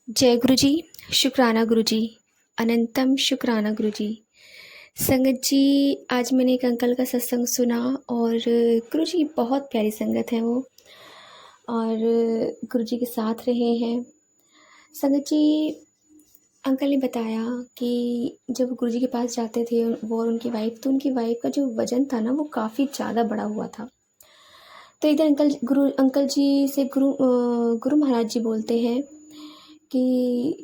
जय गुरु जी। शुक्राना गुरु जी। अनंतम शुक्राना गुरु जी। संगत जी, आज मैंने एक अंकल का सत्संग सुना और गुरु जी बहुत प्यारी संगत है वो, और गुरु जी के साथ रहे हैं। संगत जी, अंकल ने बताया कि जब गुरु जी के पास जाते थे वो और उनकी वाइफ, तो उनकी वाइफ का जो वज़न था ना वो काफ़ी ज़्यादा बड़ा हुआ था। तो इधर अंकल जी से गुरु महाराज जी बोलते हैं कि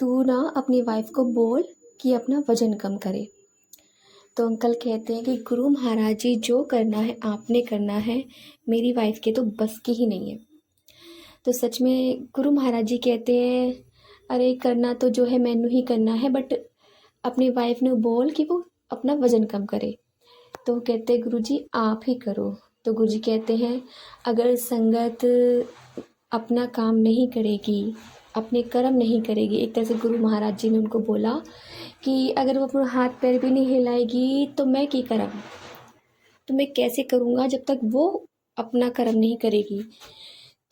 तू ना अपनी वाइफ को बोल कि अपना वजन कम करे। तो अंकल कहते हैं कि गुरु महाराज जी, जो करना है आपने करना है, मेरी वाइफ के तो बस की ही नहीं है। तो सच में गुरु महाराज जी कहते हैं, अरे करना तो जो है मैनू ही करना है, बट अपनी वाइफ ने बोल कि वो अपना वजन कम करे। तो कहते हैं गुरु जी आप ही करो। तो गुरु जी कहते हैं, अगर संगत अपना काम नहीं करेगी, अपने कर्म नहीं करेगी, एक तरह से गुरु महाराज जी ने उनको बोला कि अगर वो अपना हाथ पैर भी नहीं हिलाएगी तो मैं की करम, तो मैं कैसे करूँगा जब तक वो अपना कर्म नहीं करेगी।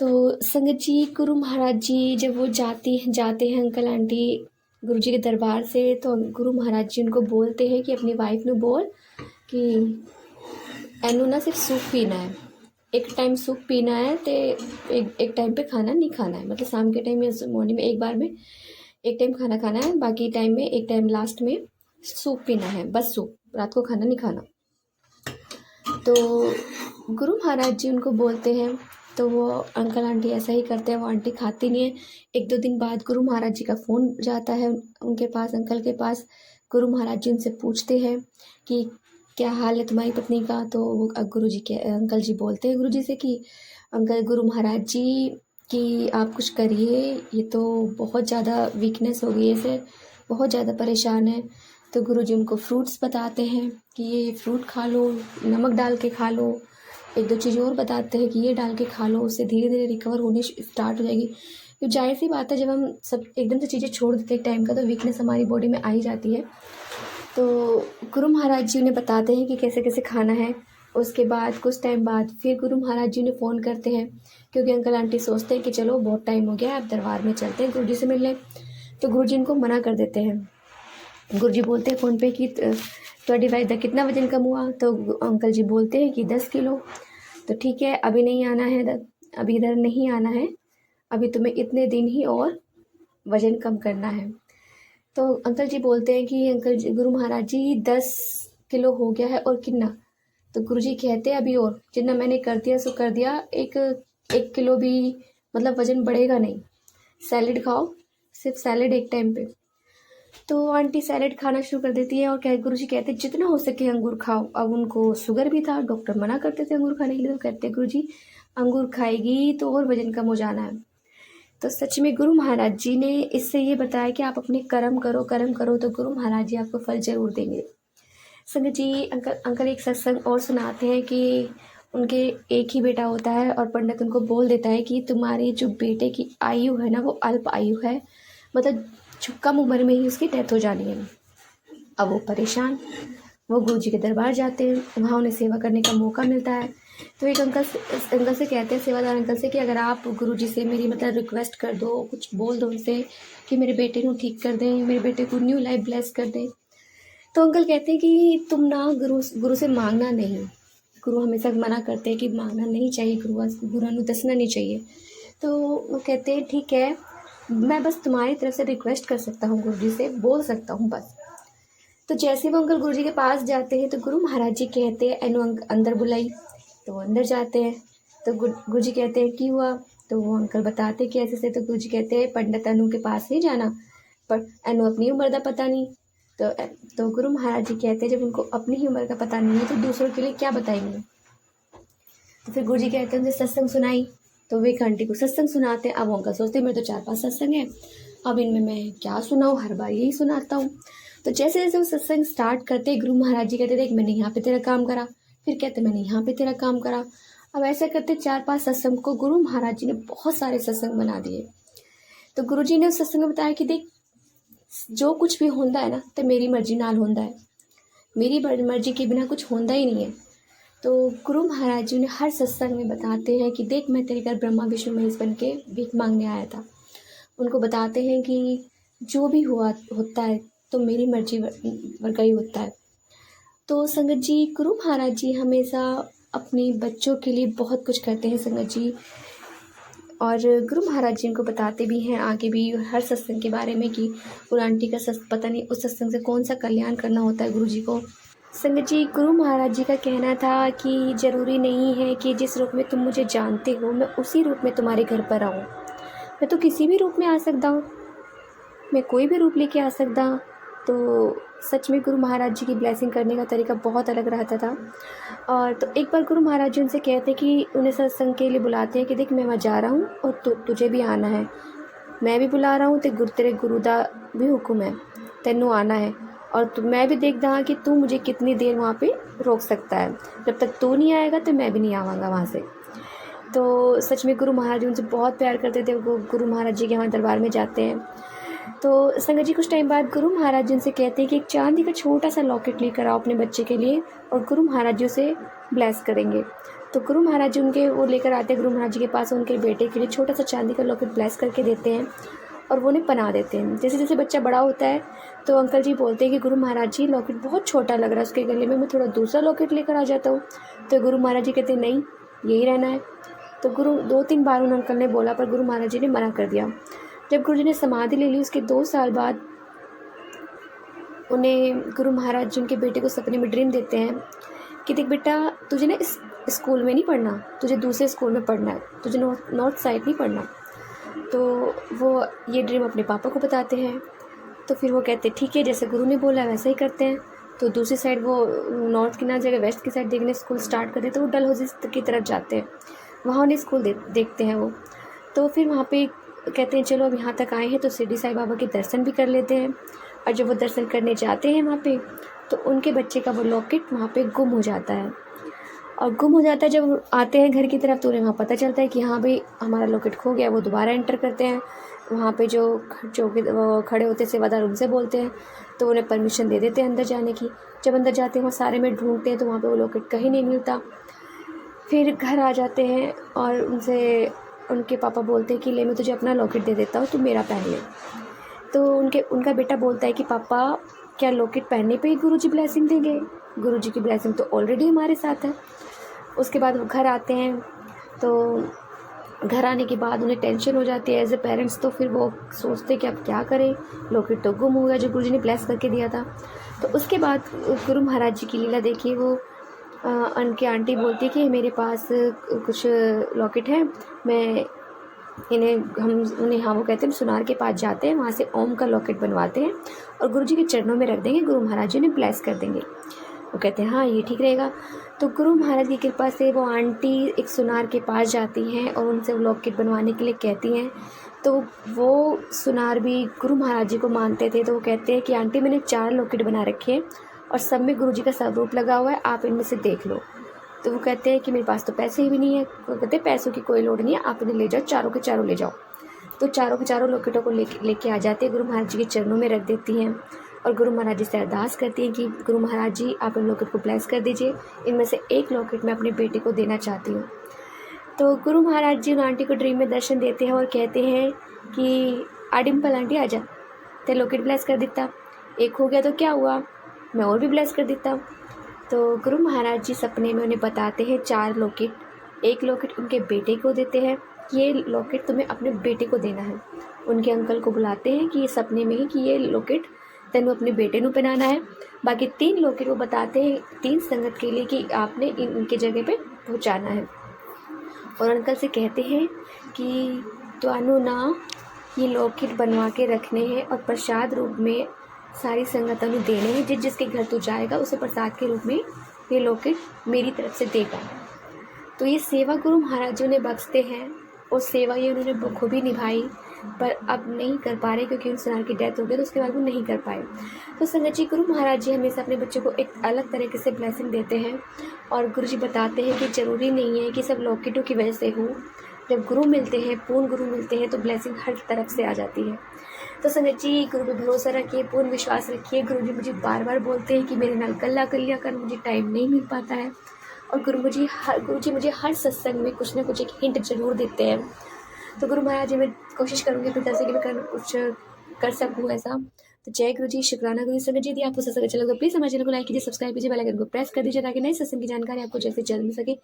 तो संगत जी, गुरु महाराज जी जब वो जाते हैं अंकल आंटी गुरु जी के दरबार से, तो गुरु महाराज जी उनको बोलते हैं कि अपनी वाइफ ने बोल कि एनू ना सिर्फ सूप पीना है, एक टाइम सूप पीना है, तो एक टाइम पे खाना नहीं खाना है, मतलब शाम के टाइम या मॉर्निंग में एक बार में एक टाइम खाना खाना है, बाकी टाइम में एक टाइम लास्ट में सूप पीना है, बस सूप, रात को खाना नहीं खाना। तो गुरु महाराज जी उनको बोलते हैं, तो वो अंकल आंटी ऐसा ही करते हैं, वो आंटी खाती नहीं है। एक दो दिन बाद गुरु महाराज जी का फ़ोन जाता है उनके पास, अंकल के पास। गुरु महाराज जी उनसे पूछते हैं कि क्या हाल है तुम्हारी पत्नी का। तो वो अंकल जी बोलते हैं गुरु जी से कि गुरु महाराज जी कि आप कुछ करिए, ये तो बहुत ज़्यादा वीकनेस हो गई है इसे, बहुत ज़्यादा परेशान है। तो गुरु जी उनको फ्रूट्स बताते हैं कि ये फ्रूट खा लो, नमक डाल के खा लो। एक दो चीज़ और बताते हैं कि ये डाल के खा लो, उससे धीरे धीरे रिकवर होनी स्टार्ट हो जाएगी। तो जाहिर सी बात है, जब हम सब एकदम से चीज़ें छोड़ देते हैं टाइम का, तो वीकनेस हमारी बॉडी में आ ही जाती है। तो गुरु महाराज जी उन्हें बताते हैं कि कैसे कैसे खाना है। उसके बाद कुछ टाइम बाद फिर गुरु महाराज जी उन्हें फ़ोन करते हैं, क्योंकि अंकल आंटी सोचते हैं कि चलो बहुत टाइम हो गया है, अब दरबार में चलते हैं गुरु जी से मिलने। तो गुरु जी उनको मना कर देते हैं। गुरु जी बोलते हैं फ़ोन पे कि तुम्हारी वाइफ का कितना वज़न कम हुआ। तो अंकल जी बोलते हैं कि 10 किलो। तो ठीक है, अभी नहीं आना है, अभी इधर नहीं आना है, अभी तुम्हें इतने दिन ही और वज़न कम करना है। तो अंकल जी बोलते हैं कि गुरु महाराज जी 10 किलो हो गया है और कितना। तो गुरु जी कहते हैं अभी और जितना मैंने कर दिया सो कर दिया, एक 1 किलो भी मतलब वज़न बढ़ेगा नहीं। सैलेड खाओ, सिर्फ सैलेड एक टाइम पे। तो आंटी सैलेड खाना शुरू कर देती है और गुरु जी कहते हैं जितना हो सके अंगूर खाओ। अब उनको शुगर भी था, डॉक्टर मना करते थे अंगूर खाने के लिए, तो कहते गुरु जी अंगूर खाएगी तो और वजन कम हो जाना है। तो सच में गुरु महाराज जी ने इससे ये बताया कि आप अपने कर्म करो तो गुरु महाराज जी आपको फल जरूर देंगे। संगत जी, अंकल एक सत्संग और सुनाते हैं कि उनके एक ही बेटा होता है और पंडित उनको बोल देता है कि तुम्हारी जो बेटे की आयु है ना वो अल्प आयु है, मतलब कम उम्र में ही उसकी डेथ हो जानी है। अब वो परेशान, वो गुरु जी के दरबार जाते हैं, वहाँ उन्हें सेवा करने का मौका मिलता है। तो एक अंकल से कहते हैं, सेवादार अंकल से, कि अगर आप गुरु जी से मेरी मतलब रिक्वेस्ट कर दो, कुछ बोल दो उनसे कि मेरे बेटे को ठीक कर दें, मेरे बेटे को न्यू लाइफ ब्लेस कर दें। तो अंकल कहते हैं कि तुम ना गुरु से मांगना नहीं, गुरु हमेशा मना करते हैं कि मांगना नहीं चाहिए, गुरु ਨੂੰ दसना नहीं चाहिए। तो वो कहते हैं ठीक है, मैं बस तुम्हारी तरफ से रिक्वेस्ट कर सकता हूँ, गुरु जी से बोल सकता हूँ बस। तो जैसे वो अंकल गुरु जी के पास जाते हैं तो गुरु महाराज जी कहते हैं एनु अंदर बुलाई। तो वो अंदर जाते हैं, तो गुरु जी कहते हैं की हुआ। तो वो अंकल बताते कि ऐसे से। तो गुरु जी कहते हैं पंडित अनु के पास नहीं जाना, पर एनु अपनी उम्र का पता नहीं। तो गुरु महाराज जी कहते हैं जब उनको अपनी ही उम्र का पता नहीं है तो दूसरों के लिए क्या बताएंगे। तो फिर गुरु जी कहते हैं उनसे सत्संग सुनाई। तो वे एक आंटी को सत्संग सुनाते हैं। अब वो अंकल सोचते हैं मेरे तो 4-5 सत्संग है, अब इनमें मैं क्या सुनाऊँ, हर बार यही सुनाता हूँ। तो जैसे जैसे वो सत्संग स्टार्ट करते गुरु महाराज जी कहते देख मैंने यहाँ पे तेरा काम करा, फिर कहते मैंने यहाँ पे तेरा काम करा। अब ऐसा करते 4-5 सत्संग को गुरु महाराज जी ने बहुत सारे सत्संग बना दिए। तो गुरु जी ने उस सत्संग में बताया कि देख जो कुछ भी होता है ना तो मेरी मर्जी नाल होता है, मेरी मर्जी के बिना कुछ होता ही नहीं है। तो गुरु महाराज जी ने हर सत्संग में बताते हैं कि देख मैं तेरे घर ब्रह्मा विष्णु महेश बन के भीख मांगने आया था। उनको बताते हैं कि जो भी हुआ होता है तो मेरी मर्जी वर्गा ही होता है। तो संगत जी, गुरु महाराज जी हमेशा अपने बच्चों के लिए बहुत कुछ करते हैं संगत जी। और गुरु महाराज जी उनको बताते भी हैं आगे भी हर सत्संग के बारे में कि उन आंटी का पता नहीं उस सत्संग से कौन सा कल्याण करना होता है गुरु जी को। संगत जी, गुरु महाराज जी का कहना था कि ज़रूरी नहीं है कि जिस रूप में तुम मुझे जानते हो मैं उसी रूप में तुम्हारे घर पर आऊँ। मैं तो किसी भी रूप में आ सकता हूँ, मैं कोई भी रूप लेके आ सकता। तो सच में गुरु महाराज जी की ब्लेसिंग करने का तरीका बहुत अलग रहता था। और तो एक बार गुरु महाराज जी उनसे कहते कि उन्हें सत्संग के लिए बुलाते हैं कि देख मैं वहाँ जा रहा हूँ और तुझे भी आना है, मैं भी बुला रहा हूँ तो तेरे गुरु दा भी हुक्म है, तेनू आना है। और मैं भी देखता हाँ कि तू मुझे कितनी देर वहाँ पे रोक सकता है, जब तक तू नहीं आएगा तो मैं भी नहीं आवाँगा वहाँ से। तो सच में गुरु महाराज जी उनसे बहुत प्यार करते थे। वो गुरु महाराज जी के यहाँ दरबार में जाते हैं। तो संगत जी कुछ टाइम बाद गुरु महाराज जी उनसे कहते हैं कि एक चांदी का छोटा सा लॉकेट लेकर आओ अपने बच्चे के लिए, और गुरु महाराज जी उसे ब्लेस करेंगे। तो गुरु महाराज जी उनके वो लेकर आते हैं गुरु महाराज जी के पास, उनके बेटे के लिए छोटा सा चांदी का लॉकेट ब्लेस करके देते हैं और वो उन्हें पहना देते हैं। जैसे जैसे बच्चा बड़ा होता है तो अंकल जी बोलते हैं कि गुरु महाराज जी लॉकेट बहुत छोटा लग रहा है उसके गले में, मैं थोड़ा दूसरा लॉकेट लेकर आ जाता हूँ। तो गुरु महाराज जी कहते हैं नहीं, यही रहना है। तो गुरु 2-3 बार उन अंकल ने बोला पर गुरु महाराज जी ने मना कर दिया। जब गुरु जी ने समाधि ले ली उसके 2 साल बाद उन्हें गुरु महाराज जी उनके बेटे को सपने में ड्रीम देते हैं कि देख बेटा, तुझे ना इस स्कूल में नहीं पढ़ना, तुझे दूसरे स्कूल में पढ़ना है, तुझे नॉर्थ साइड नहीं पढ़ना। तो वो ये ड्रीम अपने पापा को बताते हैं। तो फिर वो कहते ठीक है, जैसे गुरु ने बोला वैसा ही करते हैं। तो दूसरी साइड वो नॉर्थ की ना जगह वेस्ट की साइड देखने स्कूल स्टार्ट कर देते, तो वो डलहौजी की तरफ जाते हैं, वहाँ उन्हें स्कूल देखते हैं वो। तो फिर वहाँ पे कहते हैं चलो अब यहाँ तक आए हैं तो शिरडी साईं बाबा के दर्शन भी कर लेते हैं। और जब वो दर्शन करने जाते हैं वहाँ पे तो उनके बच्चे का वो लॉकेट वहाँ पे गुम हो जाता है। और गुम हो जाता है, जब आते हैं घर की तरफ तो उन्हें वहाँ पता चलता है कि हाँ भाई हमारा लॉकेट खो गया। वो दोबारा एंटर करते हैं, वहाँ पे जो खड़े होते सेवादार उनसे बोलते हैं तो उन्हें परमिशन दे देते हैं अंदर जाने की। जब अंदर जाते हैं वहाँ सारे में ढूंढते हैं तो वहाँ पे वो लॉकेट कहीं नहीं मिलता। फिर घर आ जाते हैं और उनके पापा बोलते हैं कि ले मैं तुझे अपना लॉकेट दे देता हूँ, तू मेरा पहन ले। तो उनका बेटा बोलता है कि पापा क्या लॉकेट पहनने पे ही गुरुजी ब्लेसिंग देंगे? गुरुजी की ब्लेसिंग तो ऑलरेडी हमारे साथ है। उसके बाद वो घर आते हैं, तो घर आने के बाद उन्हें टेंशन हो जाती है एज ए पेरेंट्स। तो फिर वो सोचते कि अब क्या करें, लॉकेट तो गुम हो गया जो गुरुजी ने ब्लेस करके दिया था। तो उसके बाद गुरु महाराज जी की लीला देखिए, वो उनकी आंटी बोलती है कि मेरे पास कुछ लॉकेट है, मैं उन्हें हाँ वो कहते हैं सुनार के पास जाते हैं, वहाँ से ओम का लॉकेट बनवाते हैं और गुरुजी के चरणों में रख देंगे, गुरु महाराज जी ने ब्लेस कर देंगे। वो कहते हैं हाँ ये ठीक रहेगा। तो गुरु महाराज की कृपा से वो आंटी एक सुनार के पास जाती हैं और उनसे वो लॉकेट बनवाने के लिए कहती हैं। तो वो सुनार भी गुरु महाराज जी को मानते थे। तो वो कहते हैं कि आंटी मैंने 4 लॉकेट बना रखे हैं और सब में गुरुजी का स्वरूप लगा हुआ है, आप इनमें से देख लो। तो वो कहते हैं कि मेरे पास तो पैसे ही भी नहीं है। वो कहते हैं पैसों की कोई लोड नहीं है, आप इन्हें ले जाओ, चारों के चारों ले जाओ। तो चारों के चारों लॉकेटों को लेके आ जाते हैं, गुरु महाराज जी के चरणों में रख देती हैं और गुरु महाराज जी से अरदास करती हैं कि गुरु महाराज जी आप इन लॉकेट को ब्लेस कर दीजिए, इनमें से एक लॉकेट मैं अपने बेटे को देना चाहती हूँ। तो गुरु महाराज जी उन आंटी को ड्रीम में दर्शन देते हैं और कहते हैं कि डिम्पल आंटी आजा, ते लॉकेट ब्लेस कर देता, एक हो गया तो क्या हुआ, मैं और भी ब्लेस कर देता। तो गुरु महाराज जी सपने में उन्हें बताते हैं 4 लॉकेट, एक लॉकेट उनके बेटे को देते हैं, ये लॉकेट तुम्हें अपने बेटे को देना है। उनके अंकल को बुलाते हैं कि ये सपने में ही कि ये लॉकेट तेन अपने बेटे को पहनाना है। बाकी 3 लॉकेट वो बताते हैं 3 संगत के लिए कि आपने इनके जगह पे पहुंचाना है। और अंकल से कहते हैं कि तो ना ये लॉकेट बनवा के रखने हैं और प्रसाद रूप में सारी संगतों में देने हैं। जिसके घर तू जाएगा उसे प्रसाद के रूप में ये लॉकेट मेरी तरफ से देगा। तो ये सेवा गुरु महाराज जी ने बख्शते हैं और सेवा ये उन्होंने बखूबी निभाई, पर अब नहीं कर पा रहे क्योंकि उन सुनार की डेथ हो गई, तो उसके बाद वो नहीं कर पाए। तो संगत जी गुरु महाराज जी हमेशा अपने बच्चों को एक अलग तरीके से ब्लेसिंग देते हैं और गुरु जी बताते हैं कि ज़रूरी नहीं है कि सब लॉकेटों की वजह से हो। जब गुरु मिलते हैं, पूर्ण गुरु मिलते हैं, तो ब्लेसिंग हर तरफ से आ जाती है। तो संगत जी गुरु पे भरोसा रखिए, पूर्ण विश्वास रखिए। गुरु जी मुझे बार बार बोलते हैं कि मेरे नाल गल्ला कर लिया कर, मुझे टाइम नहीं मिल पाता है। और गुरु जी मुझे हर सत्संग में कुछ ना कुछ एक हिंट जरूर देते हैं। तो गुरु महाराज जी कोशिश करूँगी अपनी तरफ से कि मैं कुछ कर सकूँ ऐसा। तो जय गुरु जी, शुक्राना गुरु जी। संगत जी, यदि आपको सत्संग अच्छा लगा तो प्लीज़ हमारे चैनल को लाइक कीजिए, सब्सक्राइब कीजिए, बेल आइकन को प्रेस कर दीजिए ताकि नए सत्संग की जानकारी आपको जल्द से जल्द मिल सके।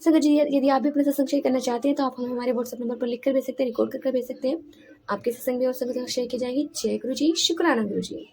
संगत जी, यदि आप भी अपना सत्संग शेयर करना चाहते हैं तो आप हमें हमारे व्हाट्सएप नंबर पर लिख कर भेज सकते हैं, रिकॉर्ड कर भेज सकते हैं। आपके सत्संग भी और संगत शेयर की जाएगी। जय गुरु जी, शुक्राना गुरु जी।